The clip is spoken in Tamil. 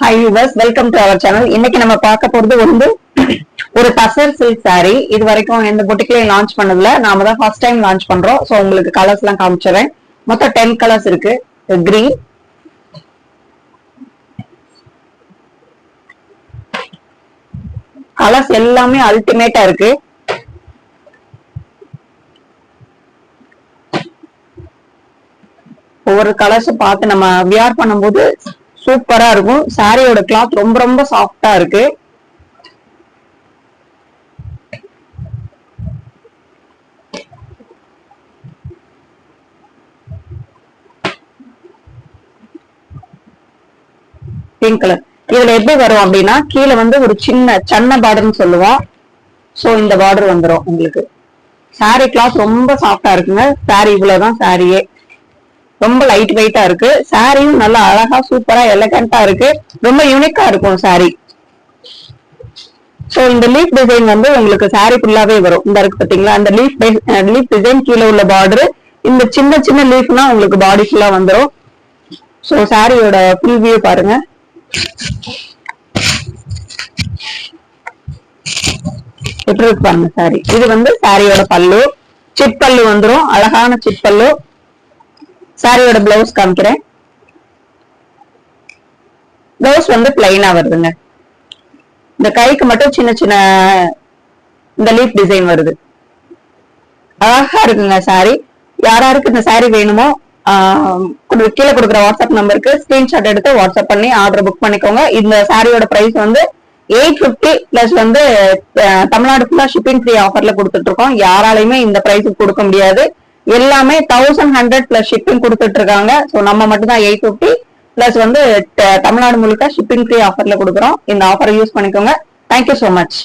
Hi viewers, welcome to our channel. இன்னைக்கு நம்ம பார்க்க போறது வந்து ஒரு டசர் சில்க் சாரி. இது வரைக்கும் எந்த பொட்டிக்லயும் லான்ச் பண்ணதுல நாம தான் ஃபர்ஸ்ட் டைம் லான்ச் பண்றோம். சோ உங்களுக்கு கலர்ஸ் எல்லாம் காமிச்சிடுறேன். மொத்தம் 10 கலர்ஸ் இருக்கு. கிரீன், கலர்ஸ் எல்லாமே அல்டிமேட்டா இருக்கு. ஒவ்வொரு கலர்ஸ் பார்த்து நம்ம வியர் பண்ணும்போது சூப்பரா இருக்கும். சாரியோட கிளாத் ரொம்ப ரொம்ப சாஃப்டா இருக்கு. Pink colour. இதுல எப்படி வரும் அப்படின்னா, கீழே வந்து ஒரு சின்ன பார்டர்னு சொல்லுவோம். சோ இந்த பார்டர் வந்துடும் உங்களுக்கு. சாரி கிளாத் ரொம்ப சாஃப்டா இருக்குங்க. சாரி இவ்வளவுதான் சாரியே. ரொம்ப லைட் வெயிட்டா இருக்கு. சாரியும் நல்லா அழகா சூப்பரா எலகண்டா இருக்கு. ரொம்ப யூனிக்கா இருக்கும் சாரி. சோ இந்த லீஃப் டிசைன் வந்து உங்களுக்கு சாரி ஃபுல்லாவே வரும். இந்த இருக்கு பாத்தீங்களா, அந்த லீஃப் டிசைன் கீழே உள்ள பார்டர், இந்த சின்ன லீஃப்னா உங்களுக்கு பாடி ஃபுல்லா வந்துடும். சோ சாரியோட ஃபுல் வியூ பாருங்க. எப்படி இருக்கு பாருங்க சாரி. இது வந்து சாரியோட பல்லு, சிட் பல்லு வந்துடும். அழகான சிட் பல்லு. சாரியோட பிளவுஸ் காமிக்கிறேன். பிளவுஸ் வந்து பிளைனா வருதுங்க. இந்த கைக்கு மட்டும் சின்ன இந்த லீஃப் டிசைன் வருது. அழகா இருக்குங்க சாரி. யாராருக்கு இந்த சாரி வேணுமோ கீழே கொடுக்குற வாட்ஸ்அப் நம்பருக்கு ஸ்கிரீன்ஷாட் எடுத்து வாட்ஸ்அப் பண்ணி ஆர்டர் புக் பண்ணிக்கோங்க. இந்த சாரியோட பிரைஸ் வந்து 850 பிளஸ் வந்து தமிழ்நாடு ஃபுல்லா ஷிப்பிங் ஃப்ரீ ஆஃபர்ல கொடுத்துட்டு இருக்கோம். யாராலையுமே இந்த பிரைஸுக்கு கொடுக்க முடியாது. எல்லாமே 1100 பிளஸ் ஷிப்பிங் கொடுத்துட்டு இருக்காங்க. சோ நம்ம மட்டும் தான் 850 பிளஸ் வந்து தமிழ்நாடு முழுக்க ஷிப்பிங் ஃப்ரீ ஆஃபர்ல கொடுக்குறோம். இந்த ஆஃபரை யூஸ் பண்ணிக்கோங்க. Thank you so much.